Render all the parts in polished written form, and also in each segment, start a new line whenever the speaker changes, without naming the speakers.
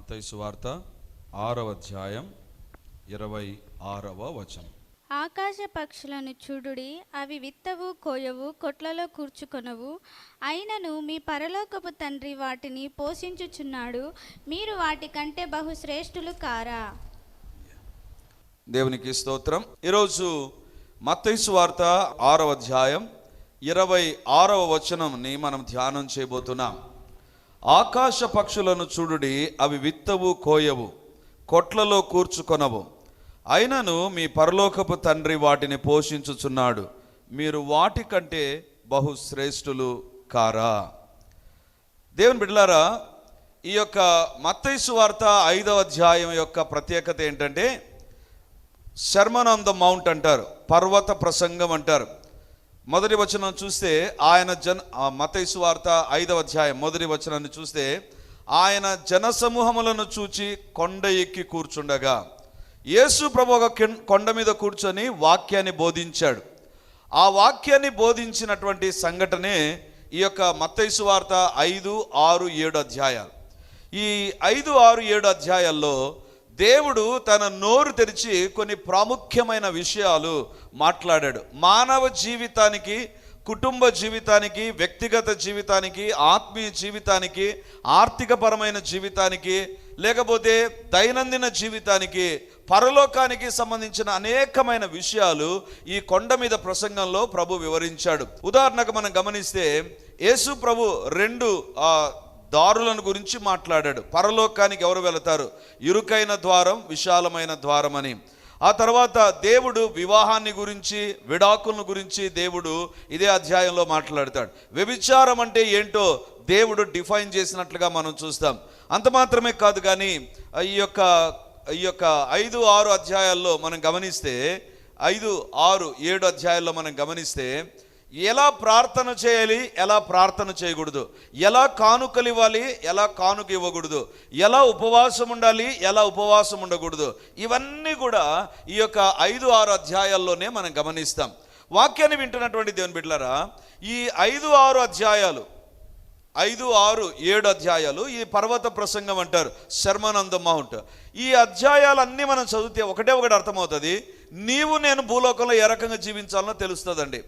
మత్తయి సువార్త 6వ అధ్యాయం 26వ వచనం.
ఆకాశ పక్షులను చూడుడి, అవి విత్తవు, కోయవు, కొట్లలో కూర్చుకొనవు, అయినను మీ పరలోకపు తండ్రి వాటిని పోషించుచున్నాడు. మీరు వాటి కంటే బహుశ్రేష్ఠులు కారా?
దేవునికి స్తోత్రం. ఈరోజు మత్తయి సువార్త 6వ అధ్యాయం 26వ వచనంని మనం ధ్యానం చేయబోతున్నాం. ఆకాశ పక్షులను చూడుడి, అవి విత్తవు, కోయవు, కొట్లలో కూర్చుకొనవు, అయినను మీ పరలోకపు తండ్రి వాటిని పోషించుచున్నాడు. మీరు వాటి కంటే బహుశ్రేష్ఠులు కారా? దేవుని బిడ్డలారా, ఈ యొక్క మత్తయి సువార్త 5వ అధ్యాయం యొక్క ప్రత్యేకత ఏంటంటే సర్మన్ ఆన్ ద మౌంట్ అంటారు, పర్వత ప్రసంగం అంటారు. మొదటి వచనం చూస్తే మత్తయి సువార్త 5వ అధ్యాయం మొదటి వచనాన్ని చూస్తే ఆయన జనసమూహములను చూచి కొండ ఎక్కి కూర్చుండగా యేసు ప్రభు ఒక కొండ మీద కూర్చొని వాక్యాన్ని బోధించాడు. ఆ వాక్యాన్ని బోధించినటువంటి సంఘటనే ఈ యొక్క మత్తయి సువార్త 5, 6, 7 అధ్యాయాలు. ఈ 5, 6, 7 అధ్యాయాల్లో దేవుడు తన నోరు తెరిచి కొన్ని ప్రాముఖ్యమైన విషయాలు మాట్లాడాడు. మానవ జీవితానికి, కుటుంబ జీవితానికి, వ్యక్తిగత జీవితానికి, ఆత్మీయ జీవితానికి, ఆర్థికపరమైన జీవితానికి, లేకపోతే దైనందిన జీవితానికి, పరలోకానికి సంబంధించిన అనేకమైన విషయాలు ఈ కొండ మీద ప్రసంగంలో ప్రభు వివరించాడు. ఉదాహరణకు మనం గమనిస్తే యేసు ప్రభు 2 దారులను గురించి మాట్లాడాడు. పరలోకానికి ఎవరు వెళతారు? ఇరుకైన ద్వారం, విశాలమైన ద్వారం అని. ఆ తర్వాత దేవుడు వివాహాన్ని గురించి, విడాకులను గురించి దేవుడు ఇదే అధ్యాయంలో మాట్లాడతాడు. వ్యభిచారం అంటే ఏంటో దేవుడు డిఫైన్ చేసినట్లుగా మనం చూస్తాం. అంత మాత్రమే కాదు, కానీ ఈ యొక్క 5, 6 అధ్యాయాల్లో మనం గమనిస్తే 5, 6, 7 అధ్యాయాల్లో మనం గమనిస్తే ఎలా ప్రార్థన చేయాలి, ఎలా ప్రార్థన చేయకూడదు, ఎలా కానుకలు ఇవ్వాలి, ఎలా కానుక ఇవ్వకూడదు, ఎలా ఉపవాసం ఉండాలి, ఎలా ఉపవాసం ఉండకూడదు, ఇవన్నీ కూడా ఈ యొక్క 5, 6 అధ్యాయాల్లోనే మనం గమనిస్తాం. వాక్యాన్ని వింటున్నటువంటి దేవుని బిడ్డలారా, ఈ 5, 6 అధ్యాయాలు, 5, 6, 7 అధ్యాయాలు ఈ పర్వత ప్రసంగం అంటారు, సర్మన్ ఆన్ ద మౌంట్. ఈ అధ్యాయాలన్నీ మనం చదివితే ఒకటే అర్థమవుతుంది. నీవు నేను భూలోకంలో ఏ రకంగా జీవించాలనో తెలుస్తుందండి.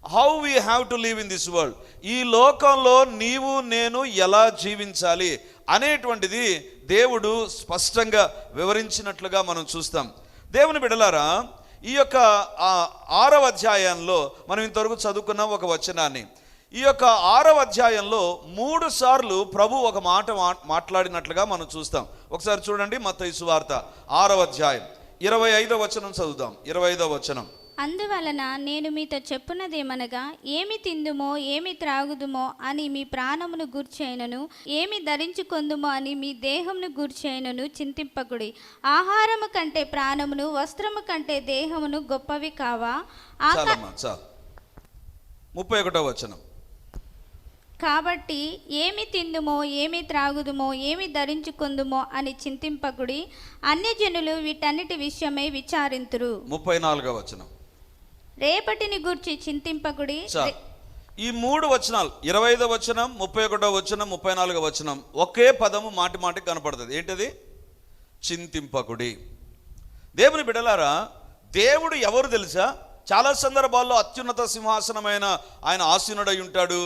How we have to live in this world. ఈ లోకంలో నీవు నేను ఎలా జీవించాలి అనేటువంటిది దేవుడు స్పష్టంగా వివరించినట్లుగా మనం చూస్తాం. దేవుని బిడ్డలారా, ఈ యొక్క 6వ అధ్యాయంలో మనం ఇంతవరకు చదువుకున్న ఒక వచనాన్ని, ఈ యొక్క 6వ అధ్యాయంలో 3 సార్లు ప్రభు ఒక మాట మాట్లాడినట్లుగా మనం చూస్తాం. ఒకసారి చూడండి, మత్తయి సువార్త 6వ అధ్యాయం 25వ వచనం చదువుదాం. 25వ వచనం.
అందువలన నేను మీతో చెప్పున్నదేమనగా, ఏమి తిందుమో, ఏమి త్రాగుదుమో అని మీ ప్రాణమును గూర్చైనను, ఏమి ధరించుకొందుమో అని మీ దేహమును గూర్చైనను చింతింపకుడి. ఆహారము కంటే ప్రాణమును, వస్త్రము కంటే దేహమును గొప్పవి కావా?
31వ వచనం.
కాబట్టి ఏమి తిందుమో, ఏమి త్రాగుదుమో, ఏమి ధరించుకుందుమో అని చింతింపకుడి. అన్యజనులు వీటన్నిటి విషయమై విచారింతురు.
34వ వచనం.
రేపటిని గూర్చి చింతింపకుడి.
ఈ 3 వచనాలు, 25వ వచనం, 31వ వచనం, 34వ వచనం, ఒకే పదము మాటి మాటికి కనపడుతుంది. ఏంటది? చింతింపకుడి. దేవుని బిడ్డలారా, దేవుడు ఎవరు తెలుసా? చాలా సందర్భాల్లో అత్యున్నత సింహాసనమైన ఆయన ఆసీనుడై ఉంటాడు.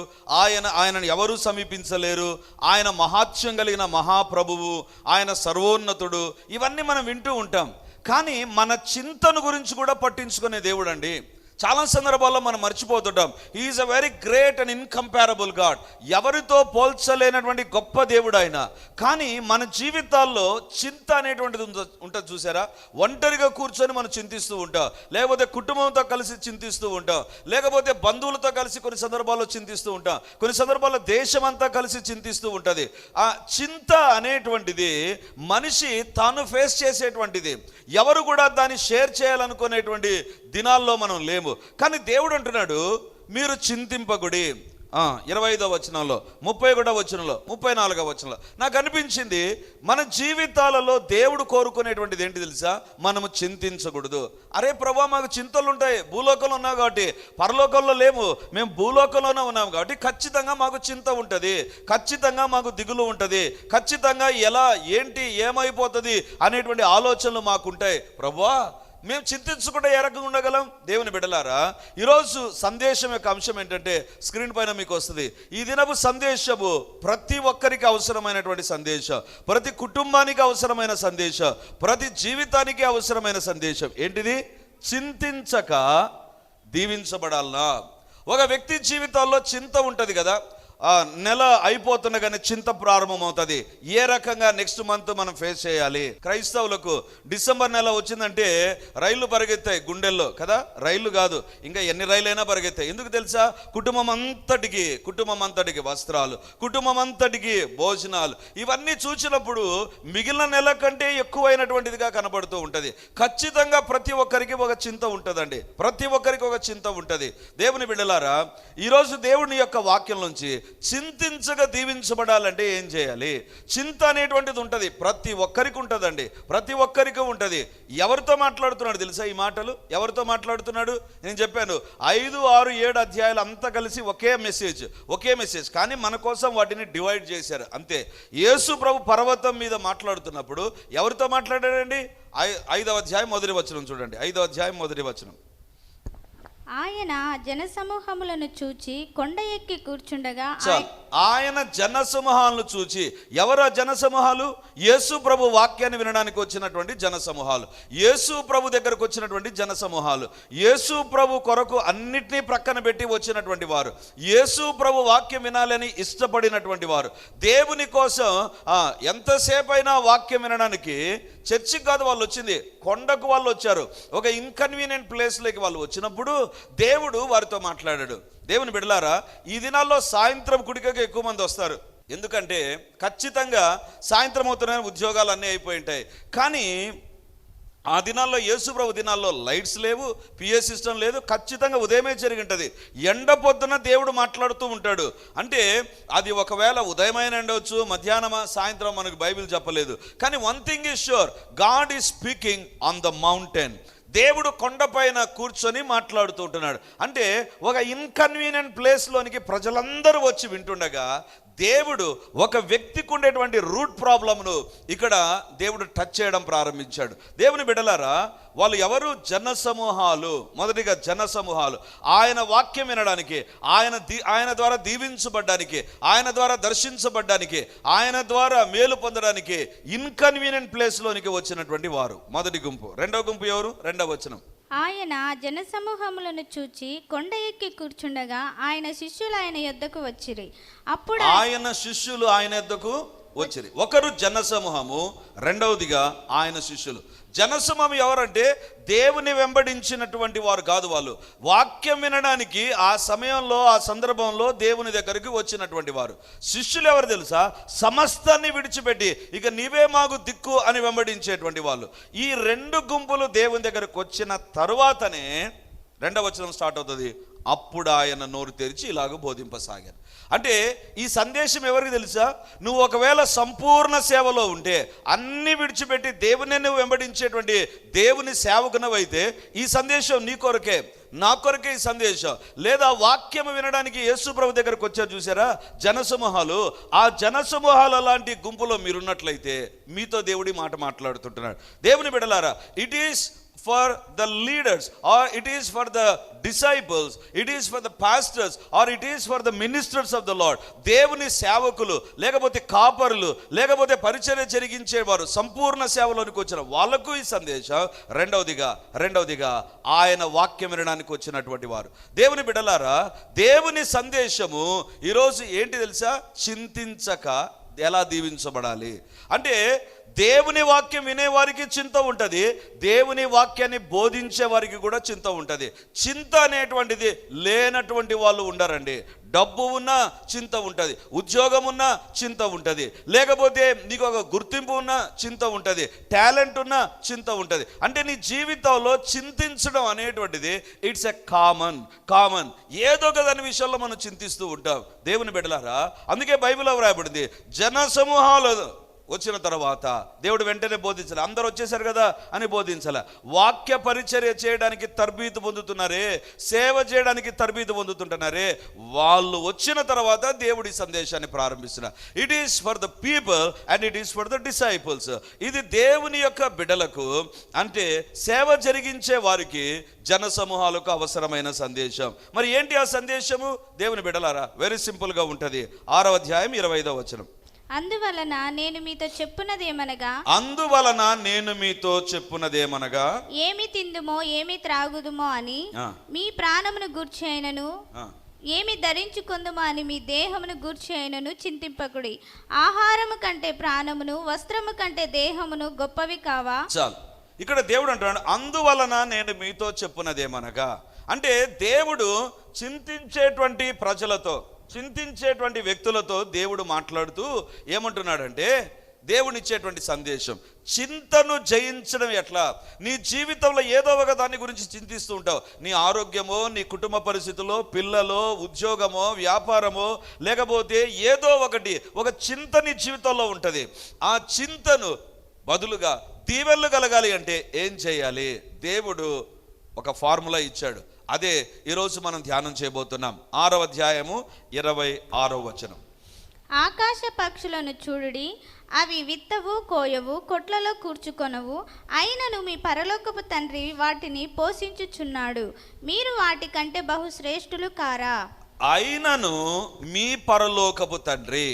ఆయనను ఎవరూ సమీపించలేరు. ఆయన మహాత్మ్యం కలిగిన మహాప్రభువు, ఆయన సర్వోన్నతుడు. ఇవన్నీ మనం వింటూ ఉంటాం. కానీ మన చింతను గురించి కూడా పట్టించుకునే దేవుడు అండి. చాలా సందర్భాల్లో మనం మర్చిపోతుంటాం. He is a very great and incomparable god. ఎవరితో పోల్చలేనటువంటి గొప్ప దేవుడు ఆయన. కానీ మన జీవితాల్లో చింత అనేటువంటిది ఉంటుంది చూసారా? ఒంటరిగా కూర్చొని మనం చింతిస్తూ ఉంటాం, లేకపోతే కుటుంబంతో కలిసి చింతిస్తూ ఉంటాం, లేకపోతే బంధువులతో కలిసి కొన్ని సందర్భాల్లో చింతిస్తూ ఉంటాం, కొన్ని సందర్భాల్లో దేశమంతా కలిసి చింతిస్తూ ఉంటుంది. ఆ చింత అనేటువంటిది మనిషి తాను ఫేస్ చేసేటువంటిది. ఎవరు కూడా దాన్ని షేర్ చేయాలనుకునేటువంటి దినాల్లో మనం లేము. కానీ దేవుడు అంటున్నాడు, మీరు చింతింపకుడి. 25వ వచనంలో, 31వ వచనంలో, 34వ వచనంలో నాకు అనిపించింది మన జీవితాలలో దేవుడు కోరుకునేటువంటిది ఏంటి తెలుసా? మనము చింతించకూడదు. అరే ప్రభా, మాకు చింతలు ఉంటాయి, భూలోకంలో ఉన్నాం కాబట్టి, పరలోకంలో లేము, మేము భూలోకంలోనే ఉన్నాం కాబట్టి ఖచ్చితంగా మాకు చింత ఉంటుంది, ఖచ్చితంగా మాకు దిగులు ఉంటుంది, ఖచ్చితంగా ఎలా ఏంటి ఏమైపోతుంది అనేటువంటి ఆలోచనలు మాకుంటాయి. ప్రభువా, మేము చింతించకుండా ఏ రకంగా ఉండగలం? దేవుని బిడ్డలారా, ఈరోజు సందేశం యొక్క అంశం ఏంటంటే స్క్రీన్ పైన మీకు వస్తుంది. ఈ దినపు సందేశము ప్రతి ఒక్కరికి అవసరమైనటువంటి సందేశం, ప్రతి కుటుంబానికి అవసరమైన సందేశం, ప్రతి జీవితానికి అవసరమైన సందేశం. ఏంటిది? చింతించక దీవించబడాలనా? ఒక వ్యక్తి జీవితాల్లో చింత ఉంటుంది కదా, నెల అయిపోతుండగానే చింత ప్రారంభమవుతుంది. ఏ రకంగా నెక్స్ట్ మంత్ మనం ఫేస్ చేయాలి? క్రైస్తవులకు డిసెంబర్ నెల వచ్చిందంటే రైళ్లు పరిగెత్తాయి గుండెల్లో కదా, రైళ్లు కాదు ఇంకా ఎన్ని రైళ్ళైనా పరిగెత్తాయి. ఎందుకు తెలుసా? కుటుంబం అంతటికి వస్త్రాలు, కుటుంబం అంతటికి భోజనాలు, ఇవన్నీ చూసినప్పుడు మిగిలిన నెల కంటే ఎక్కువైనటువంటిదిగా కనబడుతూ ఉంటుంది. ఖచ్చితంగా ప్రతి ఒక్కరికి ఒక చింత ఉంటుందండి, ప్రతి ఒక్కరికి ఒక చింత ఉంటుంది. దేవుని బిడ్డలారా, ఈరోజు దేవుని యొక్క వాక్యం నుంచి చింతించగా దీవించబడాలంటే ఏం చేయాలి? చింత అనేటువంటిది ఉంటుంది, ప్రతి ఒక్కరికి ఉంటుందండి, ప్రతి ఒక్కరికి ఉంటుంది. ఎవరితో మాట్లాడుతున్నాడు తెలుసా? ఈ మాటలు ఎవరితో మాట్లాడుతున్నాడు? నేను చెప్పాను 5, 6, 7 అధ్యాయాలు అంతా కలిసి ఒకే మెసేజ్, కానీ మన కోసం వాటిని డివైడ్ చేశారు అంతే. యేసు ప్రభు పర్వతం మీద మాట్లాడుతున్నప్పుడు ఎవరితో మాట్లాడాడండి? 5వ అధ్యాయం 1వ వచనం చూడండి. 5వ అధ్యాయం 1వ వచనం.
ఆయన జనసమూహములను చూచి కొండ ఎక్కి కూర్చుండగా,
ఆయన జనసమూహాలను చూచి, ఎవరు జనసమూహాలు? యేసు ప్రభు వాక్యాన్ని వినడానికి వచ్చినటువంటి జనసమూహాలు, యేసు ప్రభు దగ్గరకు వచ్చినటువంటి జనసమూహాలు, యేసు ప్రభు కొరకు అన్నిటినీ ప్రక్కన పెట్టి వచ్చినటువంటి వారు, యేసు ప్రభు వాక్యం వినాలని ఇష్టపడినటువంటి వారు, దేవుని కోసం ఎంతసేపు అయినా వాక్యం వినడానికి చర్చికి కాదు వాళ్ళు వచ్చింది, కొండకు వాళ్ళు వచ్చారు. ఒక ఇన్కన్వీనియంట్ ప్లేస్లోకి వాళ్ళు వచ్చినప్పుడు దేవుడు వారితో మాట్లాడాడు. దేవుని బిడ్డలారా, ఈ దినాల్లో సాయంత్రం కుడికకి ఎక్కువ మంది వస్తారు. ఎందుకంటే ఖచ్చితంగా సాయంత్రం అవుతున్న ఉద్యోగాలు అన్నీ అయిపోయి ఉంటాయి. కానీ ఆ దినాల్లో, యేసు ప్రభు దినాల్లో లైట్స్ లేవు, పిఏ సిస్టమ్ లేదు, ఖచ్చితంగా ఉదయమే జరిగి ఉంటుంది. ఎండ పొద్దున దేవుడు మాట్లాడుతూ ఉంటాడు. అంటే అది ఒకవేళ ఉదయమైన ఉండవచ్చు, మధ్యాహ్నమా సాయంత్రం మనకు బైబిల్ చెప్పలేదు. కానీ one thing is sure, God is speaking on the mountain. దేవుడు కొండపైన కూర్చొని మాట్లాడుతూ ఉంటున్నాడు. అంటే ఒక ఇన్కన్వీనియంట్ ప్లేస్లోనికి ప్రజలందరూ వచ్చి వింటుండగా దేవుడు ఒక వ్యక్తికి ఉండేటువంటి రూట్ ప్రాబ్లంను ఇక్కడ దేవుడు టచ్ చేయడం ప్రారంభించాడు. దేవుని బిడ్డలారా, వాళ్ళు ఎవరు? జనసమూహాలు. మొదటిగా జనసమూహాలు ఆయన వాక్యం వినడానికి, ఆయన ద్వారా దీవించబడ్డానికి, ఆయన ద్వారా దర్శించబడ్డానికి, ఆయన ద్వారా మేలు పొందడానికి ఇన్కన్వీనియంట్ ప్లేస్లోనికి వచ్చినటువంటి వారు మొదటి గుంపు. రెండవ గుంపు ఎవరు? 2వ వచనం.
ఆయన జనసమూహములను చూచి కొండ ఎక్కి కూర్చుండగా ఆయన శిష్యులు ఆయన యొద్దకు వచ్చిరి. అప్పుడు
ఆయన శిష్యులు ఆయన యొద్దకు వచ్చిరి. ఒకరు జనసమూహము, రెండవదిగా ఆయన శిష్యులు. జనసమూహం ఎవరంటే దేవుని వెంబడించినటువంటి వారు కాదు. వాళ్ళు వాక్యం వినడానికి ఆ సమయంలో, ఆ సందర్భంలో దేవుని దగ్గరికి వచ్చినటువంటి వారు. శిష్యులు ఎవరు తెలుసా? సమస్తాన్ని విడిచిపెట్టి ఇక నీవే మాకు దిక్కు అని వెంబడించేటువంటి వాళ్ళు. ఈ 2 గుంపులు దేవుని దగ్గరకు వచ్చిన తరువాతనే 2వ వచనం స్టార్ట్ అవుతుంది. అప్పుడు ఆయన నోరు తెరిచి ఇలాగ బోధింపసాగారు. అంటే ఈ సందేశం ఎవరికి తెలుసా? నువ్వు ఒకవేళ సంపూర్ణ సేవలో ఉంటే, అన్ని విడిచిపెట్టి దేవుని నువ్వు వెంబడించేటువంటి దేవుని సేవకునవైతే ఈ సందేశం నీ కొరకే, నా కొరకే ఈ సందేశం. లేదా వాక్యం వినడానికి యేసు ప్రభు దగ్గరకు వచ్చారు చూసారా జనసమూహాలు, ఆ జనసమూహాలు లాంటి గుంపులో మీరున్నట్లయితే మీతో దేవుడి మాట మాట్లాడుతుంటున్నాడు. దేవుని బిడ్డలారా, it is for the leaders, or it is for the disciples, it is for the pastors, or it is for the ministers of the Lord. దేవుని సేవకులు, లేకపోతే కాపరులు, లేకపోతే పరిచర్య జరిగించేవారు, సంపూర్ణ సేవలోనికి వచ్చిన వాళ్ళకు ఈ సందేశం. రెండవదిగా ఆయన వాక్యం వినడానికి వచ్చినటువంటి వారు. దేవుని బిడ్డలారా, దేవుని సందేశము ఈరోజు ఏంటి తెలుసా? చింతించక ఎలా దీవించబడాలి అంటే, దేవుని వాక్యం వినేవారికి చింత ఉంటుంది, దేవుని వాక్యాన్ని బోధించే వారికి కూడా చింత ఉంటుంది. చింత అనేటువంటిది లేనటువంటి వాళ్ళు ఉండరండి. డబ్బు ఉన్నా చింత ఉంటుంది, ఉద్యోగం ఉన్నా చింత ఉంటుంది, లేకపోతే నీకు ఒక గుర్తింపు ఉన్నా చింత ఉంటుంది, టాలెంట్ ఉన్నా చింత ఉంటుంది. అంటే నీ జీవితంలో చింతించడం అనేటువంటిది ఇట్స్ ఎ కామన్ ఏదో ఒక దాని విషయంలో మనం చింతిస్తూ ఉంటాం. దేవుని బిడ్డలారా, అందుకే బైబిల్లో వ్రాయబడింది, జన సమూహాలు వచ్చిన తర్వాత దేవుడు వెంటనే బోధించాలి. అందరూ వచ్చేసారు కదా అని బోధించాల. వాక్య పరిచర్య చేయడానికి తర్బీదు పొందుతున్నారే, సేవ చేయడానికి తర్బీదు పొందుతుంటున్నారే, వాళ్ళు వచ్చిన తర్వాత దేవుడి సందేశాన్ని ప్రారంభిస్తున్నారు. It is for the people and it is for the disciples. ఇది దేవుని యొక్క బిడ్డలకు, అంటే సేవ జరిగించే వారికి, జన సమూహాలకు అవసరమైన సందేశం. మరి ఏంటి ఆ సందేశము? దేవుని బిడ్డలారా, వెరీ సింపుల్గా ఉంటుంది. 6వ అధ్యాయం 25వ వచనం.
అందువలన నేను మీతో చెప్పున్నదేమనగా ఏమి తిందుమో ఏమి త్రాగుదుమో అని మీ ప్రాణమును గూర్చైనను ఏమి ధరించుకుందుమో అని మీ దేహమును గూర్చైనను చింతింపకుడి. ఆహారము కంటే ప్రాణమును, వస్త్రము కంటే దేహమును గొప్పవి కావా?
చాలు. ఇక్కడ దేవుడు అంటున్నాడు, అందువలన నేను మీతో చెప్పున్నదేమనగా. అంటే దేవుడు చింతించేటువంటి ప్రజలతో, చింతించేటువంటి వ్యక్తులతో దేవుడు మాట్లాడుతూ ఏమంటున్నాడంటే, దేవునిచ్చేటువంటి సందేశం, చింతను జయించడం ఎట్లా. నీ జీవితంలో ఏదో ఒక దాని గురించి చింతిస్తూ ఉంటావు. నీ ఆరోగ్యమో, నీ కుటుంబ పరిస్థితుల్లో, పిల్లలో, ఉద్యోగమో, వ్యాపారమో, లేకపోతే ఏదో ఒకటి, ఒక చింత నీ జీవితంలో ఉంటుంది. ఆ చింతను బదులుగా దీవెనలు కలగాలి అంటే ఏం చేయాలి? దేవుడు ఒక ఫార్ములా ఇచ్చాడు. అదే ఈరోజు మనం ధ్యానం చేయబోతున్నాం. 6వ అధ్యాయము 26వ వచనం.
ఆకాశ పక్షులను చూడుడి, అవి విత్తవు, కోయవు, కొట్లలో కూర్చుకొనవు, అయినను మీ పరలోకపు తండ్రి వాటిని పోషించుచున్నాడు. మీరు వాటి కంటే బహుశ్రేష్ఠులు కారా?
అయినను మీ పరలోకపు తండ్రి.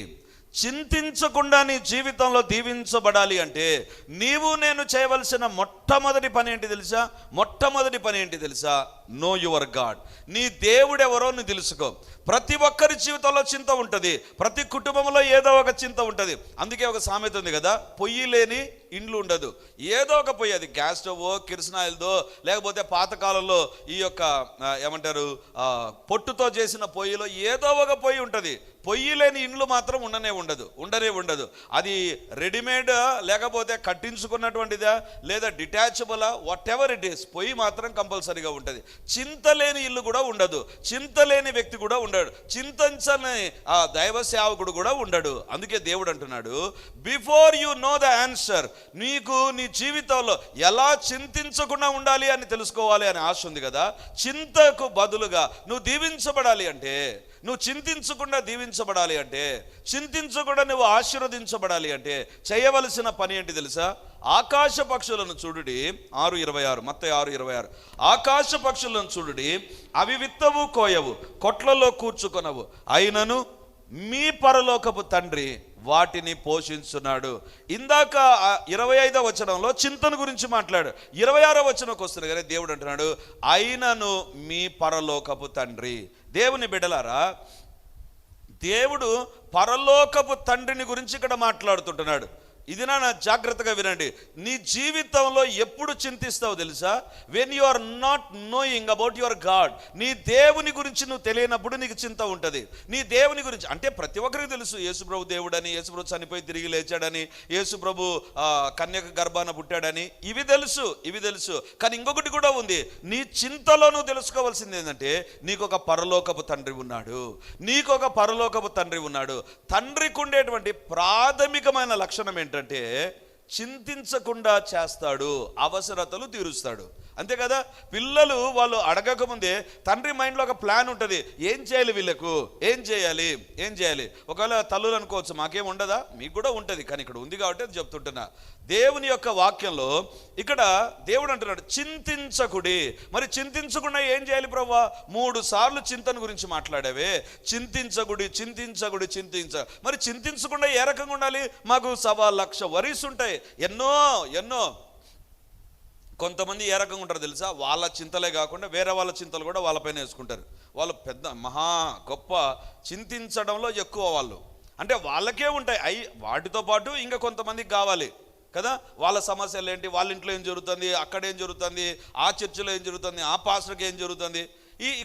చింతించకుండా నీ జీవితంలో దీవించబడాలి అంటే నీవు నేను చేయవలసిన మొట్టమొదటి పని ఏంటి తెలుసా? Know your God. నీ దేవుడు ఎవరో నువ్వు తెలుసుకో. ప్రతి ఒక్కరి జీవితంలో చింత ఉంటుంది, ప్రతి కుటుంబంలో ఏదో ఒక చింత ఉంటుంది. అందుకే ఒక సామెత ఉంది కదా, పొయ్యి లేని ఇండ్లు ఉండదు. ఏదో ఒక పొయ్యి, అది గ్యాస్ స్టవ్, కిరసనాయిల్దో, లేకపోతే పాతకాలంలో ఈ యొక్క ఏమంటారు పొట్టుతో చేసిన పొయ్యిలో ఏదో ఒక పొయ్యి ఉంటుంది. పొయ్యి లేని ఇండ్లు మాత్రం ఉండనే ఉండదు. అది రెడీమేడ్, లేకపోతే కట్టించుకున్నటువంటిదా, లేదా డిటాచబులా, వాట్ ఎవర్ ఇట్ ఈస్, పొయ్యి మాత్రం కంపల్సరీగా ఉంటుంది. చింత లేని ఇల్లు కూడా ఉండదు, చింత లేని వ్యక్తి కూడా ఉండడు, చింతించని ఆ దైవ సేవకుడు కూడా ఉండడు. అందుకే దేవుడు అంటున్నాడు, before you know the answer, నీకు నీ జీవితంలో ఎలా చింతించకుండా ఉండాలి అని తెలుసుకోవాలి అని ఆశ ఉంది కదా. చింతకు బదులుగా నువ్వు దీవించబడాలి అంటే, నువ్వు చింతించకుండా దీవించబడాలి అంటే, చింతించకుండా నువ్వు ఆశీర్వదించబడాలి అంటే చేయవలసిన పని ఏంటి తెలుసా? ఆకాశ పక్షులను చూడుడి. 6:26, మత్తయి 6:26. ఆకాశ పక్షులను చూడుడి, అవి విత్తవు, కోయవు, కొట్లలో కూర్చుకొనవు, అయినను మీ పరలోకపు తండ్రి వాటిని పోషించున్నాడు. ఇందాక 25వ వచనంలో చింతన గురించి మాట్లాడు. 26వ వచనంకి వస్తుంది కానీ దేవుడు అంటున్నాడు, అయినను మీ పరలోకపు తండ్రి. దేవుని బిడ్డలారా, దేవుడు పరలోకపు తండ్రిని గురించి ఇక్కడ మాట్లాడుతుంటున్నాడు. ఇది నా జాగ్రత్తగా వినండి. నీ జీవితంలో ఎప్పుడు చింతిస్తావు తెలుసా? When you are not knowing about your God. నీ దేవుని గురించి నువ్వు తెలియనప్పుడు నీకు చింత ఉంటుంది. నీ దేవుని గురించి అంటే ప్రతి ఒక్కరికి తెలుసు, యేసుప్రభు దేవుడని, యేసుప్రభు చనిపోయి తిరిగి లేచాడని, యేసుప్రభు కన్యక గర్భాన పుట్టాడని, ఇవి తెలుసు. కానీ ఇంకొకటి కూడా ఉంది. నీ చింతలో నువ్వు తెలుసుకోవాల్సింది ఏంటంటే, నీకు ఒక పరలోకపు తండ్రి ఉన్నాడు. తండ్రికి ఉండేటువంటి ప్రాథమికమైన లక్షణం ఏంటంటే, చింతించకుండా చేస్తాడు, అవసరతలు తీరుస్తాడు. అంతే కదా. పిల్లలు వాళ్ళు అడగకముందే తండ్రి మైండ్లో ఒక ప్లాన్ ఉంటుంది. ఏం చేయాలి, వీళ్ళకు ఏం చేయాలి. ఒకవేళ తల్లులు అనుకోవచ్చు, మాకేం ఉండదా? మీకు కూడా ఉంటుంది, కానీ ఇక్కడ ఉంది కాబట్టి అది చెప్తుంటున్నా. దేవుని యొక్క వాక్యంలో ఇక్కడ దేవుడు అంటున్నాడు, చింతించకుడి. మరి చింతించకుండా ఏం చేయాలి ప్రభువా? 3 సార్లు చింతన గురించి మాట్లాడావే. చింతించకుడి. మరి చింతించకుండా ఏ రకంగా ఉండాలి? మాకు 1,00,000 వరీస్ ఉంటాయి, ఎన్నో. కొంతమంది ఏ రకంగా ఉంటారు తెలుసా? వాళ్ళ చింతలే కాకుండా వేరే వాళ్ళ చింతలు కూడా వాళ్ళపైన వేసుకుంటారు. వాళ్ళు పెద్ద మహా గొప్ప చింతించడంలో ఎక్కువ వాళ్ళు, అంటే వాళ్ళకే ఉంటాయి. వాటితో పాటు ఇంకా కొంతమందికి కావాలి కదా. వాళ్ళ సమస్యలు ఏంటి, వాళ్ళ ఇంట్లో ఏం జరుగుతుంది, అక్కడ ఏం జరుగుతుంది, ఆ చర్చిలో ఏం జరుగుతుంది, ఆ పాస్టర్కి ఏం జరుగుతుంది,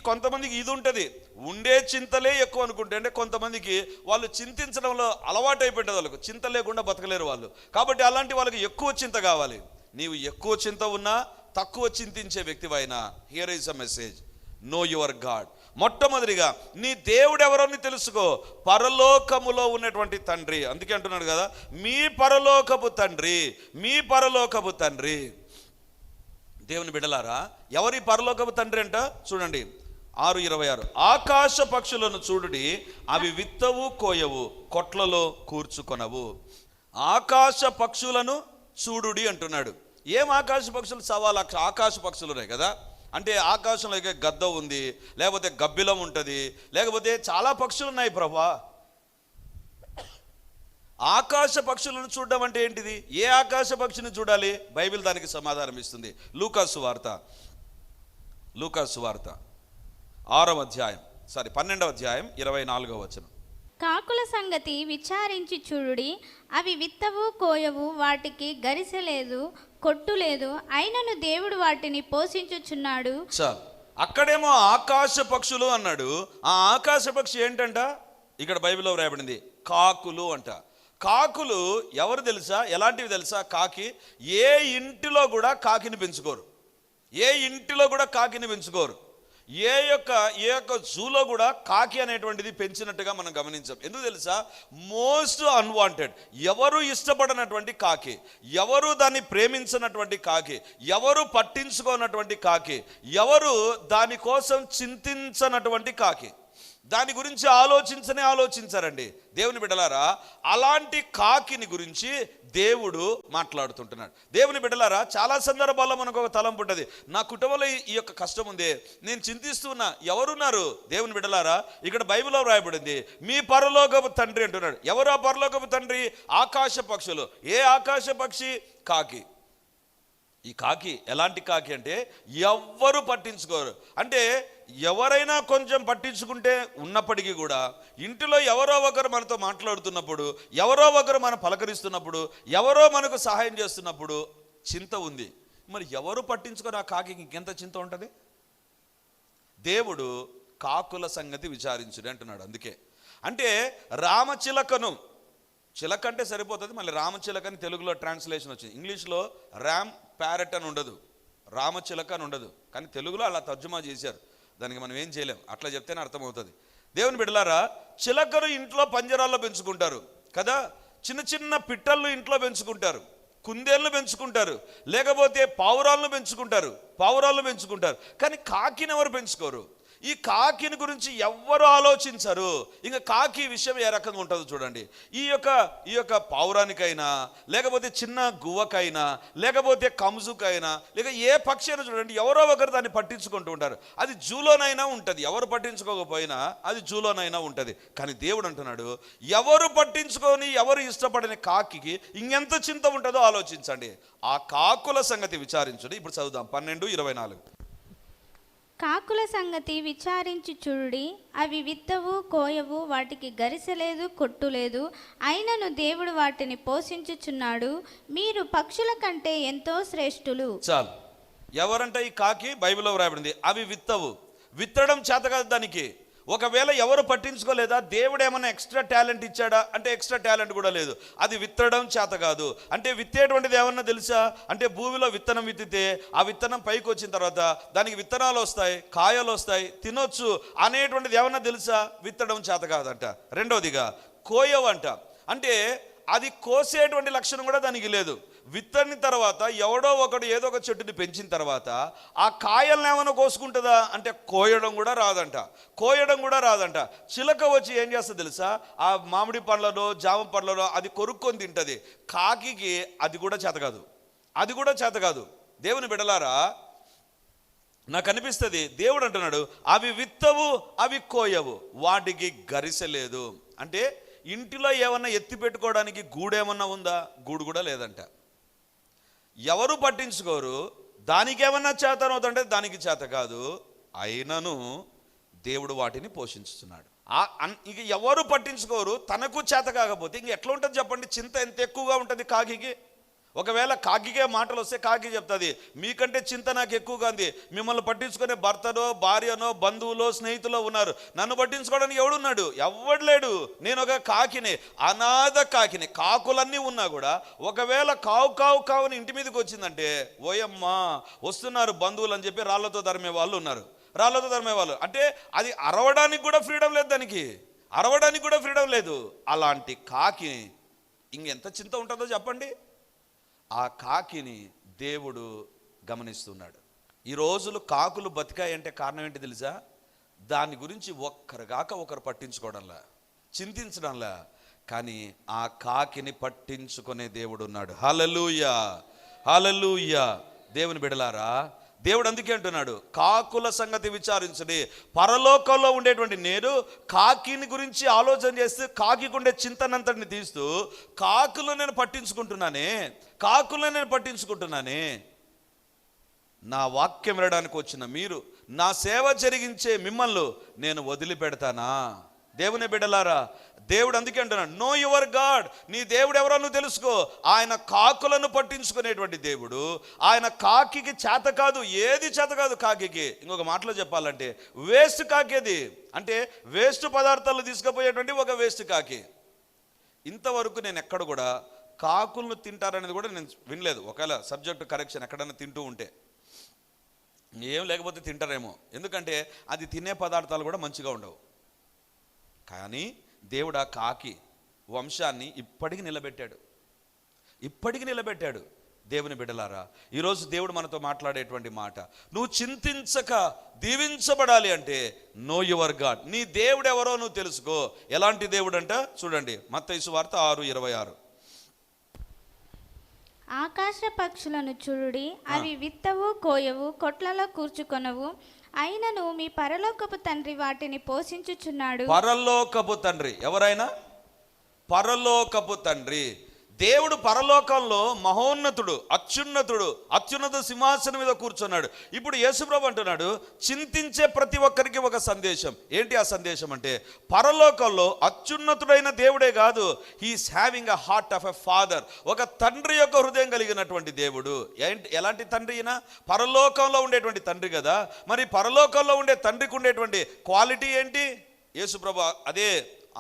కొంతమందికి ఇది ఉంటుంది, ఉండే చింతలే ఎక్కువ అనుకుంటే, అంటే కొంతమందికి వాళ్ళు చింతించడంలో అలవాటు అయిపోయింది, వాళ్ళకు చింత లేకుండా బతకలేరు వాళ్ళు. కాబట్టి అలాంటి వాళ్ళకి ఎక్కువ చింత కావాలి. నీవు ఎక్కువ చింత ఉన్నా తక్కువ చింతించే వ్యక్తివైనా, here is a message, know your god. మొట్టమొదటిగా నీ దేవుడు ఎవరో తెలుసుకో. పరలోకములో ఉన్నటువంటి తండ్రి, అందుకే అంటున్నాడు కదా, మీ పరలోకపు తండ్రి, మీ పరలోకపు తండ్రి. దేవుని బిడ్డలారా, ఎవరి పరలోకపు తండ్రి అంట? చూడండి 6:26, ఆకాశ పక్షులను చూడుడి, అవి విత్తవు కోయవు, కొట్లలో కూర్చుకొనవు. ఆకాశ పక్షులను చూడుడి అంటున్నాడు. ఏం ఆకాశ పక్షులు? 1,00,000 ఆకాశ పక్షులు ఉన్నాయి కదా. అంటే ఆకాశంలో గద్ద ఉంది, లేకపోతే గబ్బిలం ఉంటుంది, లేకపోతే చాలా పక్షులు ఉన్నాయి ప్రభా. ఆకాశ పక్షులను చూడడం అంటే ఏంటిది? ఏ ఆకాశ పక్షిని చూడాలి? బైబిల్ దానికి సమాధానం ఇస్తుంది. లూకాసు వార్త 12వ అధ్యాయం 24వ వచనం.
కాకుల సంగతి విచారించి చూడుడి, అవి విత్తవు కోయవు, వాటికి గరిసె లేదు, కొట్టు లేదు, అయినను దేవుడు వాటిని పోషించుచున్నాడు.
చాలు, అక్కడేమో ఆకాశ పక్షులు అన్నాడు. ఆ ఆకాశ పక్షి ఏంటంట? ఇక్కడ బైబిల్లో రాయబడింది కాకులు అంట. కాకులు ఎవరు తెలుసా? ఎలాంటివి తెలుసా? కాకి ఏ ఇంటిలో కూడా కాకిని పెంచుకోరు, ఏ ఇంటిలో కూడా కాకిని పెంచుకోరు. ఏ యొక్క జూలో కూడా కాకి అనేటువంటిది పెంచినట్టుగా మనం గమనించాం. ఎందుకు తెలుసా? మోస్ట్ అన్వాంటెడ్, ఎవరు ఇష్టపడనటువంటి కాకి, ఎవరు దాన్ని ప్రేమించినటువంటి కాకి, ఎవరు పట్టించుకోనటువంటి కాకి, ఎవరు దానికోసం చింతించనటువంటి కాకి, దాని గురించి ఆలోచించారండి. దేవుని బిడ్డలారా, అలాంటి కాకిని గురించి దేవుడు మాట్లాడుతుంటున్నాడు. దేవుని బిడ్డలారా, చాలా సందర్భాల్లో మనకు ఒక తలంపు ఉంటుంది, నా కుటుంబంలో ఈ యొక్క కష్టం ఉంది, నేను చింతిస్తున్నా, ఎవరున్నారు? దేవుని బిడ్డలారా, ఇక్కడ బైబిల్లో రాయబడింది మీ పరలోకపు తండ్రి అంటున్నాడు. ఎవరు ఆ పరలోకపు తండ్రి? ఆకాశ పక్షులు. ఏ ఆకాశ పక్షి? కాకి. ఈ కాకి ఎలాంటి కాకి అంటే ఎవ్వరు పట్టించుకోరు. అంటే ఎవరైనా కొంచెం పట్టించుకుంటే ఉన్నప్పటికీ కూడా, ఇంటిలో ఎవరో ఒకరు మనతో మాట్లాడుతున్నప్పుడు, ఎవరో ఒకరు మనం పలకరిస్తున్నప్పుడు, ఎవరో మనకు సహాయం చేస్తున్నప్పుడు చింత ఉంది. మరి ఎవరు పట్టించుకొని ఆ కాకి ఇంకెంత చింత ఉంటుంది? దేవుడు కాకుల సంగతి విచారించుడు అంటున్నాడు. అందుకే అంటే రామచిలకను, చిలక అంటే సరిపోతుంది, మళ్ళీ రామచిలకని తెలుగులో ట్రాన్స్లేషన్ వచ్చింది. ఇంగ్లీష్లో ర్యామ్ ప్యారెట్ అని ఉండదు, రామచిలక అని ఉండదు, కానీ తెలుగులో అలా తర్జుమా చేశారు. దానికి మనం ఏం చేయలేం, అట్లా చెప్తేనే అర్థమవుతుంది. దేవుని బిడ్డలారా, చిలకలు ఇంట్లో పంజరాల్లో పెంచుకుంటారు కదా, చిన్న చిన్న పిట్టలను ఇంట్లో పెంచుకుంటారు, కుందేళ్ళను పెంచుకుంటారు, లేకపోతే పావురాలను పెంచుకుంటారు, కానీ కాకిని ఎవరు పెంచుకోరు. ఈ కాకిని గురించి ఎవ్వరు ఆలోచించరు. ఇంకా కాకి విషయం ఏ రకంగా ఉంటుందో చూడండి. ఈ యొక్క పావురానికైనా, లేకపోతే చిన్న గువ్వకైనా, లేకపోతే కంజుకైనా, లేక ఏ పక్షి అయినా చూడండి, ఎవరో ఒకరు దాన్ని పట్టించుకుంటూ ఉంటారు. అది జూలోనైనా ఉంటుంది, ఎవరు పట్టించుకోకపోయినా అది జూలోనైనా ఉంటుంది. కానీ దేవుడు అంటున్నాడు, ఎవరు పట్టించుకొని ఎవరు ఇష్టపడని కాకి ఇంకెంత చింత ఉంటుందో ఆలోచించండి. ఆ కాకుల సంగతి విచారించండి. ఇప్పుడు చదువుదాం 12:24.
కాకుల సంగతి విచారించి చూడుడి, అవి విత్తవు కోయవు, వాటికి గరిసె లేదు, కొట్టు లేదు, అయినను దేవుడు వాటిని పోషించుచున్నాడు. మీరు పక్షుల కంటే ఎంతో శ్రేష్ఠులు. చాలు,
ఎవరంటే ఈ కాకి? బైబిల్లో రాయబడింది అవి విత్తవు, విత్తడం చేత కాదు దానికి. ఒకవేళ ఎవరు పట్టించుకోలేదా? దేవుడు ఏమైనా ఎక్స్ట్రా టాలెంట్ ఇచ్చాడా అంటే ఎక్స్ట్రా టాలెంట్ కూడా లేదు. అది విత్తడం చేత కాదు. అంటే విత్తేటువంటిది ఏమన్నా తెలుసా? అంటే భూమిలో విత్తనం విత్తితే ఆ విత్తనం పైకి వచ్చిన తర్వాత దానికి విత్తనాలు వస్తాయి, కాయలు వస్తాయి, తినొచ్చు అనేటువంటిది ఏమన్నా తెలుసా? విత్తడం చేత కాదంట. రెండోదిగా కోయవంట, అంటే అది కోసేటువంటి లక్షణం కూడా దానికి లేదు. విత్తని తర్వాత ఎవడో ఒకడు ఏదో ఒక చెట్టుని పెంచిన తర్వాత ఆ కాయలను ఏమైనా కోసుకుంటుందా అంటే కోయడం కూడా రాదంట. చిలక వచ్చి ఏం చేస్తుంది తెలుసా? ఆ మామిడి పండ్లలో, జామ పండ్లలో అది కొరుక్కొని తింటుంది. కాకి అది కూడా చేత కాదు. దేవుని బిడ్డలారా, నాకు అనిపిస్తుంది దేవుడు అంటున్నాడు, అవి విత్తవు, అవి కోయవు, వాటికి గరిసె లేదు. అంటే ఇంటిలో ఏమన్నా ఎత్తి పెట్టుకోవడానికి గూడేమన్నా ఉందా? గూడు కూడా లేదంట. ఎవరు పట్టించుకోరు. దానికి ఏమన్నా చేతనవుతుంటే దానికి చేత కాదు, అయినను దేవుడు వాటిని పోషించుతున్నాడు. ఇక ఎవరు పట్టించుకోరు. తనకు చేత కాకపోతే ఇంక ఎట్లా ఉంటుంది చెప్పండి? చింత ఎంత ఎక్కువగా ఉంటుంది కాకి. ఒకవేళ కాకికే మాటలు వస్తే కాకి చెప్తుంది, మీకంటే చింత నాకు ఎక్కువగా ఉంది, మిమ్మల్ని పట్టించుకునే భర్తనో భార్యనో బంధువులో స్నేహితులో ఉన్నారు, నన్ను పట్టించుకోవడానికి ఎవడున్నాడు? ఎవడు లేడు, నేను ఒక కాకిని, అనాథ కాకిని. కాకులన్నీ ఉన్నా కూడా ఒకవేళ కావు కావు కావుని ఇంటి మీదకి వచ్చిందంటే ఓయమ్మా వస్తున్నారు బంధువులు అని చెప్పి రాళ్లతో తరిమే వాళ్ళు ఉన్నారు, రాళ్లతో తరిమే వాళ్ళు. అంటే అది అరవడానికి కూడా ఫ్రీడమ్ లేదు, దానికి అరవడానికి కూడా ఫ్రీడమ్ లేదు. అలాంటి కాకి ఇంకెంత చింత ఉంటుందో చెప్పండి. ఆ కాకిని దేవుడు గమనిస్తున్నాడు. ఈ రోజులు కాకులు బతికాయంటే కారణం ఏంటి తెలుసా? దాని గురించి ఒక్కరుగాక ఒకరు పట్టించుకోవడంలా, చింతించడంలా, కానీ ఆ కాకిని పట్టించుకునే దేవుడు ఉన్నాడు. హల్లెలూయా, హల్లెలూయా. దేవుని బిడ్డలారా, దేవుడు అందుకే అంటున్నాడు, కాకుల సంగతి విచారించండి. పరలోకంలో ఉండేటువంటి నేను కాకిని గురించి ఆలోచన చేస్తూ కాకికి ఉండే చింతనంతటిని తీస్తూ కాకులు నేను పట్టించుకుంటున్నానే. నా వాక్యం వినడానికి వచ్చిన మీరు, నా సేవ జరిగించే మిమ్మల్ని నేను వదిలిపెడతానా? దేవుని బిడ్డలారా, దేవుడు అందుకే అంటున్నాడు, నో యువర్ గాడ్. నీ దేవుడు ఎవరో నువ్వు తెలుసుకో. ఆయన కాకులను పట్టించుకునేటువంటి దేవుడు. ఆయన కాకికి చేత కాదు, ఏది చేత కాదు కాకికి. ఇంకొక మాటలో చెప్పాలంటే వేస్ట్ కాకేది, అంటే వేస్ట్ పదార్థాలు తీసుకుపోయేటువంటి ఒక వేస్ట్ కాకి. ఇంతవరకు నేను ఎక్కడ కూడా కాకులను తింటారనేది కూడా నేను వినలేదు. ఒకవేళ సబ్జెక్ట్ కరెక్షన్ ఎక్కడైనా తింటూ ఉంటే, ఏం లేకపోతే తింటారేమో, ఎందుకంటే అది తినే పదార్థాలు కూడా మంచిగా ఉండవు. కానీ దేవుడు ఆ కాకి వంశాన్ని ఇప్పటికి నిలబెట్టాడు. దేవుని బిడ్డలారా, ఈరోజు దేవుడు మనతో మాట్లాడేటువంటి మాట, నువ్వు చింతించక దీవించబడాలి అంటే నో యువర్ గాడ్. నీ దేవుడు ఎవరో నువ్వు తెలుసుకో. ఎలాంటి దేవుడు అంట చూడండి, మత్తయి సువార్త 6:26.
ఆకాశ పక్షులను చూడుడి, అవి విత్తవు, కోయవు, కొట్లలో కూర్చుకొనవు, అయినను మీ పరలోకపు తండ్రి వాటిని పోషించుచున్నాడు.
పరలోకపు తండ్రి ఎవరైనా? పరలోకపు తండ్రి. దేవుడు పరలోకంలో మహోన్నతుడు, అత్యున్నత సింహాసనం మీద కూర్చున్నాడు. ఇప్పుడు యేసుప్రభు అంటున్నాడు, చింతించే ప్రతి ఒక్కరికి ఒక సందేశం. ఏంటి ఆ సందేశం అంటే, పరలోకంలో అత్యున్నతుడైన దేవుడే కాదు, he is having a heart of a father. ఒక తండ్రి యొక్క హృదయం కలిగినటువంటి దేవుడు. ఎలాంటి తండ్రి అయినా? పరలోకంలో ఉండేటువంటి తండ్రి కదా. మరి పరలోకంలో ఉండే తండ్రికి ఉండేటువంటి క్వాలిటీ ఏంటి? యేసుప్రభు అదే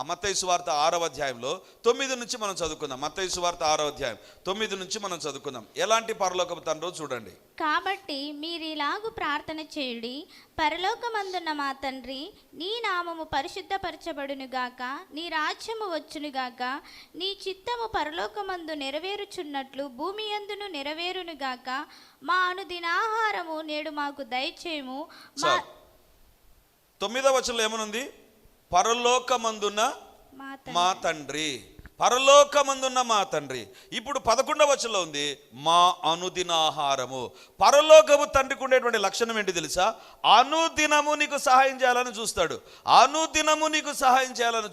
మత్తయి సువార్త 6వ అధ్యాయంలో 9 నుంచి మనం చదువుకుందాం. మత్తయి సువార్త 6వ అధ్యాయం 9 నుంచి మనం చదువుకుందాం. ఎలాంటి పరలోకపు తండ్రో చూడండి.
కాబట్టి మీరిలాగు ప్రార్థన చేయుడి, పరలోకమందున్న మా తండ్రి, నీ నామము పరిశుద్ధపరచబడునుగాక, నీ రాజ్యము వచ్చునుగాక, నీ చిత్తము పరలోకమందు నెరవేరుచున్నట్లు భూమి యందును నెరవేరునుగాక, మా అనుదినాహారము నేడు మాకు దయచేయము.
9వ వచనంలో ఏమనుంది? పరలోకమందున్న మా తండ్రి, పరలోకమందున్న మా తండ్రి. ఇప్పుడు 11వ వచనంలో ఉంది మా అనుదినాహారము. పరలోకము తండ్రికి ఉండేటువంటి లక్షణం ఏంటి తెలుసా? అనుదినము నీకు సహాయం చేయాలని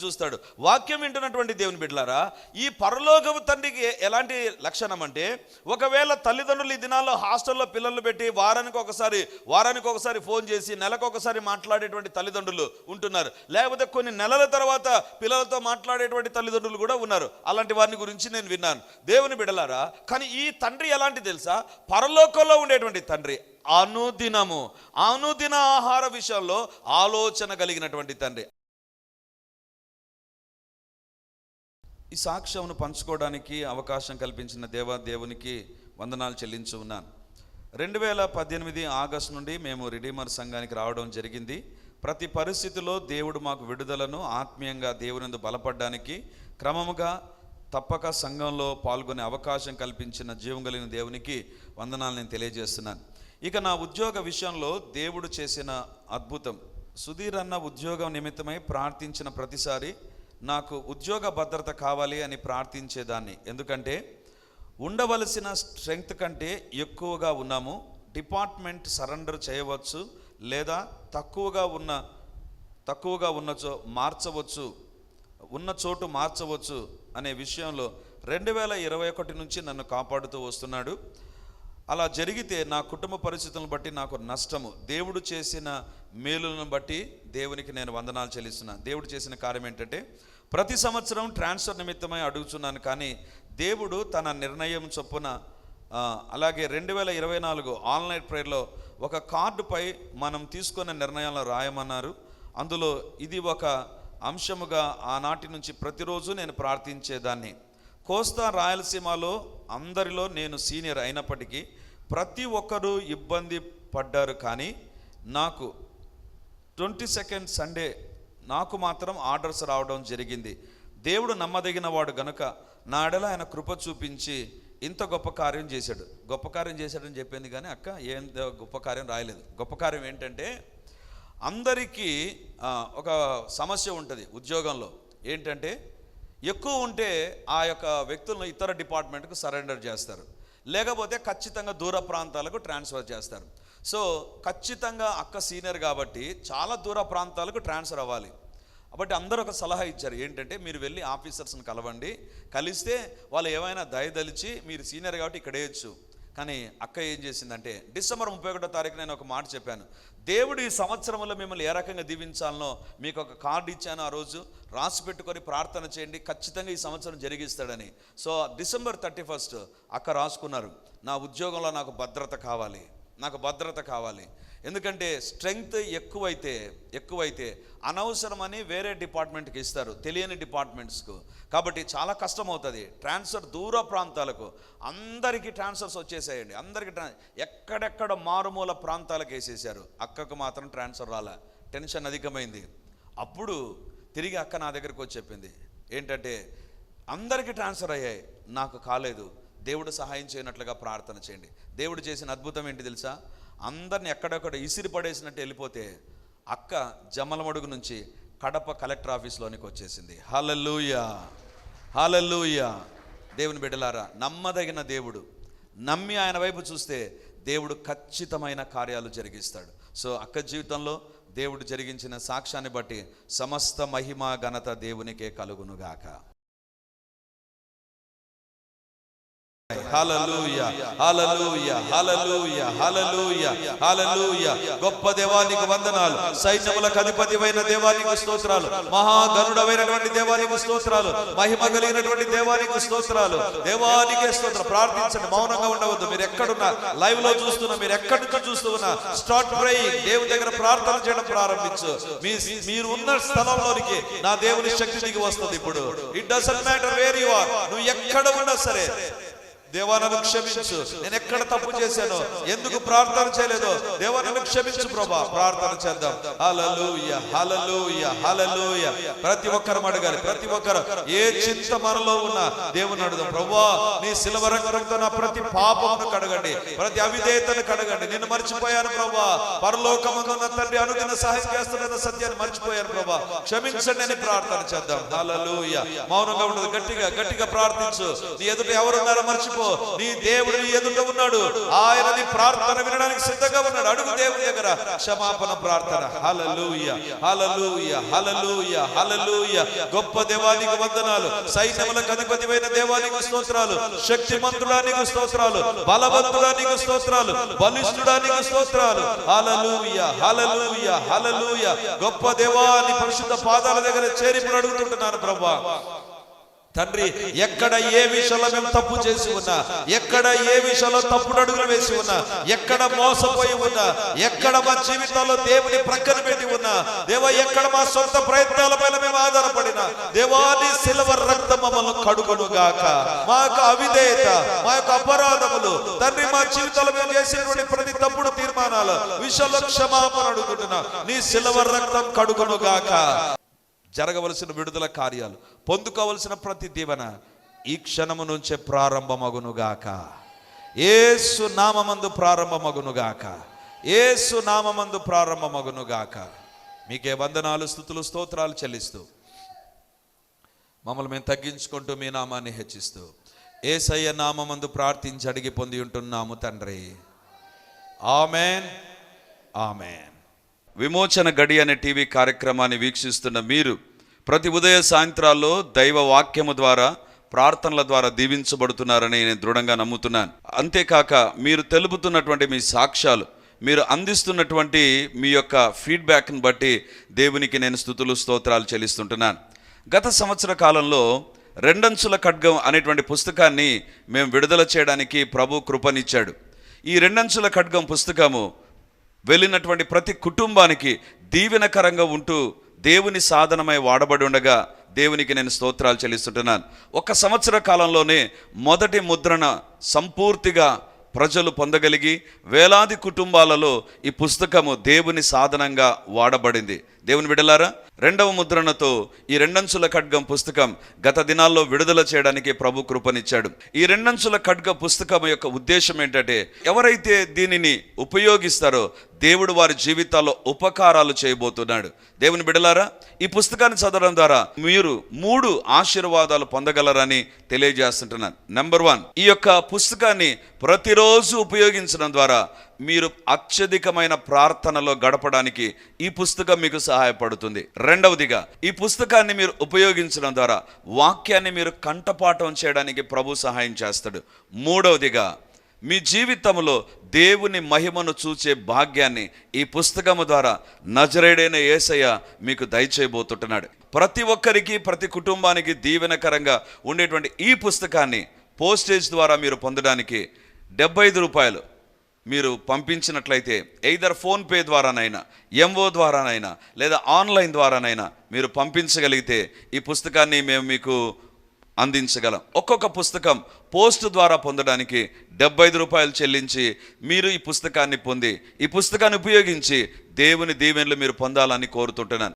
చూస్తాడు. వాక్యం వింటున్నటువంటి దేవుని బిడ్డలారా, ఈ పరలోకము తండ్రికి ఎలాంటి లక్షణం అంటే, ఒకవేళ తల్లిదండ్రులు ఈ దినాల్లో హాస్టల్లో పిల్లలు పెట్టి వారానికి ఒకసారి ఫోన్ చేసి నెలకు ఒకసారి మాట్లాడేటువంటి తల్లిదండ్రులు ఉంటున్నారు. లేకపోతే కొన్ని నెలల తర్వాత పిల్లలతో మాట్లాడేటువంటి తల్లిదండ్రులు కూడా ఉన్నారు. అలాంటి వారిని గురించి నేను విన్నాను. దేవుని బిడ్డలారా, కానీ ఈ తండ్రి ఎలాంటి తెలుసా? పరలోకంలో ఉండేటువంటి తండ్రి, అనుదిన ఆహార విషయంలో ఆలోచన కలిగినటువంటి తండ్రి. ఈ సాక్ష్యమును పంచుకోవడానికి అవకాశం కల్పించిన దేవునికి వందనాలు చెల్లించి ఉన్నాను. 2018 ఆగస్టు నుండి మేము రిడీమర్ సంఘానికి రావడం జరిగింది. ప్రతి పరిస్థితిలో దేవుడు మాకు విడుదలను, ఆత్మీయంగా దేవునిందు బలపడడానికి క్రమముగా తప్పక సంఘంలో పాల్గొనే అవకాశం కల్పించిన జీవం కలిగిన దేవునికి వందనాలు నేను తెలియజేస్తున్నాను. ఇక నా ఉద్యోగ విషయంలో దేవుడు చేసిన అద్భుతం. సుధీర్ అన్న ఉద్యోగం నిమిత్తమై ప్రార్థించిన ప్రతిసారి నాకు ఉద్యోగ భద్రత కావాలి అని ప్రార్థించేదాన్ని. ఎందుకంటే ఉండవలసిన స్ట్రెంగ్త్ కంటే ఎక్కువగా ఉన్నాము, డిపార్ట్మెంట్ సరెండర్ చేయవచ్చు లేదా తక్కువగా ఉన్నచో ఉన్న చోటు మార్చవచ్చు అనే విషయంలో 2021 నుంచి నన్ను కాపాడుతూ వస్తున్నాడు. అలా జరిగితే నా కుటుంబ పరిస్థితులను బట్టి నాకు నష్టము. దేవుడు చేసిన మేలులను బట్టి దేవునికి నేను వందనాలు చెల్లిస్తున్నాను. దేవుడు చేసిన కార్యం ఏంటంటే, ప్రతి సంవత్సరం ట్రాన్స్ఫర్ నిమిత్తమై అడుగుతున్నాను, కానీ దేవుడు తన నిర్ణయం చొప్పున అలాగే 2024 ఆన్లైన్ ప్రేయర్లో ఒక కార్డుపై మనం తీసుకున్న నిర్ణయాలను రాయమన్నారు. అందులో ఇది ఒక అంశముగా ఆనాటి నుంచి ప్రతిరోజు నేను ప్రార్థించేదాన్ని. కోస్తా రాయలసీమలో అందరిలో నేను సీనియర్ అయినప్పటికీ ప్రతి ఒక్కరూ ఇబ్బంది పడ్డారు. కానీ నాకు 22nd సండే నాకు మాత్రం ఆర్డర్స్ రావడం జరిగింది. దేవుడు నమ్మదగిన వాడు గనుక నా ఎడల ఆయన కృప చూపించి ఇంత గొప్ప కార్యం చేశాడు. గొప్ప కార్యం చేశాడని చెప్పింది కానీ అక్క ఏం గొప్ప కార్యం రాయలేదు. గొప్ప కార్యం ఏంటంటే, అందరికీ ఒక సమస్య ఉంటుంది ఉద్యోగంలో. ఏంటంటే, ఎక్కువ ఉంటే ఆ యొక్క వ్యక్తులను ఇతర డిపార్ట్మెంట్కు సరెండర్ చేస్తారు, లేకపోతే ఖచ్చితంగా దూర ప్రాంతాలకు ట్రాన్స్ఫర్ చేస్తారు. సో ఖచ్చితంగా అక్క సీనియర్ కాబట్టి చాలా దూర ప్రాంతాలకు ట్రాన్స్ఫర్ అవ్వాలి. కాబట్టి అందరూ ఒక సలహా ఇచ్చారు. ఏంటంటే, మీరు వెళ్ళి ఆఫీసర్స్ని కలవండి, కలిస్తే వాళ్ళు ఏమైనా దయదలిచి మీరు సీనియర్ కాబట్టి ఇక్కడ వేయచ్చు. కానీ అక్క ఏం చేసిందంటే, డిసెంబర్ 31వ తారీఖు నేను ఒక మాట చెప్పాను, దేవుడు ఈ సంవత్సరంలో మిమ్మల్ని ఏ రకంగా దీవించాలనో మీకు ఒక కార్డు ఇచ్చాను. ఆ రోజు రాసి పెట్టుకొని ప్రార్థన చేయండి, ఖచ్చితంగా ఈ సంవత్సరం జరిగిస్తాడని. సో డిసెంబర్ 31 అక్క రాసుకున్నారు, నా ఉద్యోగంలో నాకు భద్రత కావాలి, నాకు భద్రత కావాలి. ఎందుకంటే స్ట్రెంగ్త్ ఎక్కువైతే అనవసరమని వేరే డిపార్ట్మెంట్కి ఇస్తారు, తెలియని డిపార్ట్మెంట్స్కు. కాబట్టి చాలా కష్టం అవుతుంది ట్రాన్స్ఫర్. దూర ప్రాంతాలకు అందరికీ ట్రాన్స్ఫర్స్ వచ్చేసాయండి. అందరికీ ఎక్కడెక్కడ మారుమూల ప్రాంతాలకు వేసేసారు. అక్కకు మాత్రం ట్రాన్స్ఫర్ రాలే. టెన్షన్ అధికమైంది. అప్పుడు తిరిగి అక్క నా దగ్గరికి వచ్చి చెప్పింది ఏంటంటే, అందరికీ ట్రాన్స్ఫర్ అయ్యాయి, నాకు కాలేదు, దేవుడు సహాయం చేయనట్లుగా ప్రార్థన చేయండి. దేవుడు చేసిన అద్భుతం ఏంటి తెలుసా? అందరిని ఎక్కడెక్కడ ఇసిరి పడేసినట్టు వెళ్ళిపోతే అక్క జమ్మలమడుగు నుంచి కడప కలెక్టర్ ఆఫీస్లోనికి వచ్చేసింది. హల్లెలూయా, హల్లెలూయా. దేవుని బిడ్డలారా, నమ్మదగిన దేవుడు, నమ్మి ఆయన వైపు చూస్తే దేవుడు ఖచ్చితమైన కార్యాలు జరిగిస్తాడు. సో అక్క జీవితంలో దేవుడు జరిగించిన సాక్ష్యాన్ని బట్టి సమస్త మహిమ ఘనత దేవునికే కలుగునుగాక. హల్లెలూయా, హల్లెలూయా, హల్లెలూయా, హల్లెలూయా, హల్లెలూయా. గొప్ప దేవానికి వందనాలు, సైన్యములకు అధిపతివైన దేవానికి స్తోత్రాలు, మహాగణుడమైనటువంటి దేవానికి స్తోత్రాలు, మహిమ కలిగినటువంటి దేవానికి స్తోత్రాలు, దేవానికే స్తోత్రం. ప్రార్థించండి, మౌనంగా ఉండవద్దు. మీరు ఎక్కడున్నా, లైవ్ లో చూస్తున్నా, మీరు ఎక్కడి నుంచి చూస్తున్నా, స్టార్ట్ ప్రేయింగ్. దేవుని దగ్గర ప్రార్థన చేయడం ప్రారంభించు. మీరు ఉన్న స్థలంలోనికి నా దేవుని శక్తి దిగి వస్తుంది. ఇప్పుడు it doesn't matter where you are, నువ్వు ఎక్కడ ఉన్నా సరే, దేవా నన్ను క్షమించు, నేను ఎక్కడ తప్పు చేశానో, ఎందుకు ప్రార్థన చేయలేదో, దేవా నన్ను క్షమించు ప్రభా. ప్రార్థన చేద్దాం. హల్లెలూయా, హల్లెలూయా, హల్లెలూయా. ప్రతి ఒక్కరు అడగాలి, ప్రతి ఒక్కరు ఏ చింత మనలో ఉన్నా దేవుని అడుగుదాం. ప్రభువా, నీ శిలువ రక్తంతో నా ప్రతి పాపమును కడగండి, ప్రతి అవిధేయతను కడగండి. నిన్ను మర్చిపోయాను ప్రభా, పరలోకమందు ఉన్న తండ్రి అనుదిన సహాయం చేస్తున్న సత్యాన్ని మర్చిపోయాను ప్రభా, క్షమించండి అని ప్రార్థన చేద్దాం. హల్లెలూయా. మౌనంగా ఉండదు, గట్టిగా గట్టిగా ప్రార్థించు. నీ ఎదుట ఎవరున్నారో మర్చిపో, నీ దేవుడు నీ ఎదుట ఉన్నాడు, ఆయన నీ ప్రార్థన వినడానికి సిద్ధంగా ఉన్నాడు. అడుగు దేవుని దగ్గర క్షమాపణ ప్రార్థన. హల్లెలూయా, హల్లెలూయా, హల్లెలూయా, హల్లెలూయా. గొప్ప దేవానికి వందనాలు, సైన్యములకు అధిపతివైన దేవానికి స్తోత్రాలు, శక్తిమంతుడానికి స్తోత్రాలు, బలవంతుడానికి స్తోత్రాలు, బలిష్ఠుడానికి స్తోత్రాలు. హల్లెలూయా, హల్లెలూయా, హల్లెలూయా. గొప్ప దేవాని పరిశుద్ధ పాదాల దగ్గర చేరి అడుగుతుంటున్నాను ప్రభువా. తండ్రి, ఎక్కడ ఏ విషయంలో మేము తప్పు చేసి ఉన్నా, ఎక్కడ ఏ విషయంలో తప్పుడు అడుగులు వేసి ఉన్నా, ఎక్కడ మోసపోయి ఉన్నా, ఎక్కడ మా జీవితాల్లో దేవుని ప్రక్కన పెట్టి ఉన్నా, దేవా, ఎక్కడ మా సొంత ప్రయత్నాల పైన మేము ఆధారపడినా, దేవాని శిలువ రక్తం మమ్మల్ని కడుగునుగాక. మా యొక్క అవిధేయత, మా యొక్క అపరాధములు తండ్రి, మా జీవితాల్లో మేము చేసినటువంటి ప్రతి తప్పుడు తీర్మానాలు విషయంలో క్షమాపణ అడుగుతున్నా. నీ శిలువ రక్తం కడుగునుగాక. జరగవలసిన విడుదల కార్యాలు, పొందుకోవలసిన ప్రతి దీవెన ఈ క్షణము నుంచే ప్రారంభమగునుగాక. యేసు నామమందు ప్రారంభమగునుగాక. యేసు నామమందు ప్రారంభమగునుగాక. మీకే వందనాలు, స్తుతులు, స్తోత్రాలు చెల్లిస్తూ మమ్మల్ని మేము తగ్గించుకుంటూ మీ నామాన్ని హెచ్చిస్తూ యేసయ్య నామమందు ప్రార్థించి అడిగి పొంది ఉంటున్నాము తండ్రి. Amen, amen. విమోచన గడి అనే టీవీ కార్యక్రమాన్ని వీక్షిస్తున్న మీరు ప్రతి ఉదయ సాయంత్రాల్లో దైవ వాక్యము ద్వారా, ప్రార్థనల ద్వారా దీవించబడుతున్నారని నేను దృఢంగా నమ్ముతున్నాను. అంతేకాక మీరు తెలుపుతున్నటువంటి మీ సాక్ష్యాలు, మీరు అందిస్తున్నటువంటి మీ యొక్క ఫీడ్బ్యాక్ని బట్టి దేవునికి నేను స్తుతులు, స్తోత్రాలు చెల్లిస్తుంటున్నాను. గత సంవత్సర కాలంలో రెండంచుల ఖడ్గం అనేటువంటి పుస్తకాన్ని మేము విడుదల చేయడానికి ప్రభు కృపనిచ్చాడు. ఈ రెండంచుల ఖడ్గం పుస్తకము వెళ్ళినటువంటి ప్రతి కుటుంబానికి దీవెనకరంగా ఉంటూ దేవుని సాధనమై వాడబడి ఉండగా దేవునికి నేను స్తోత్రాలు చెల్లిస్తుంటున్నాను. 1 సంవత్సర కాలంలోనే మొదటి ముద్రణ సంపూర్తిగా ప్రజలు పొందగలిగి వేలాది కుటుంబాలలో ఈ పుస్తకము దేవుని సాధనంగా వాడబడింది. దేవుని బిడ్డలారా, రెండవ ముద్రణతో ఈ రెండంచుల ఖడ్గం పుస్తకం గత దినాల్లో విడుదల చేయడానికి ప్రభు కృపనిచ్చాడు. ఈ రెండంచుల ఖడ్గ పుస్తకం యొక్క ఉద్దేశం ఏంటంటే, ఎవరైతే దీనిని ఉపయోగిస్తారో దేవుడు వారి జీవితాల్లో ఉపకారాలు చేయబోతున్నాడు. దేవుని బిడ్డలారా, ఈ పుస్తకాన్ని చదవడం ద్వారా మీరు 3 ఆశీర్వాదాలు పొందగలరని తెలియజేస్తుంటున్నాను. నెంబర్ 1, ఈ యొక్క పుస్తకాన్ని ప్రతిరోజు ఉపయోగించడం ద్వారా మీరు అత్యధికమైన ప్రార్థనలో గడపడానికి ఈ పుస్తకం మీకు సహాయపడుతుంది. రెండవదిగా, ఈ పుస్తకాన్ని మీరు ఉపయోగించడం ద్వారా వాక్యాన్ని మీరు కంఠపాఠం చేయడానికి ప్రభు సహాయం చేస్తాడు. మూడవదిగా, మీ జీవితంలో దేవుని మహిమను చూచే భాగ్యాన్ని ఈ పుస్తకము ద్వారా నజరేయుడైన యేసయ్య మీకు దయచేయబోతుంటున్నాడు. ప్రతి ఒక్కరికి, ప్రతి కుటుంబానికి దీవెనకరంగా ఉండేటువంటి ఈ పుస్తకాన్ని పోస్టేజ్ ద్వారా మీరు పొందడానికి 75 రూపాయలు మీరు పంపించినట్లయితే ఎయిదర్ ఫోన్పే ద్వారానైనా, ఎంఓ ద్వారానైనా, లేదా ఆన్లైన్ ద్వారానైనా మీరు పంపించగలిగితే ఈ పుస్తకాన్ని మేము మీకు అందించగలం. ఒక్కొక్క పుస్తకం పోస్ట్ ద్వారా పొందడానికి 75 రూపాయలు చెల్లించి మీరు ఈ పుస్తకాన్ని పొంది ఈ పుస్తకాన్ని ఉపయోగించి దేవుని దీవెనలు మీరు పొందాలని కోరుతుంటున్నాను.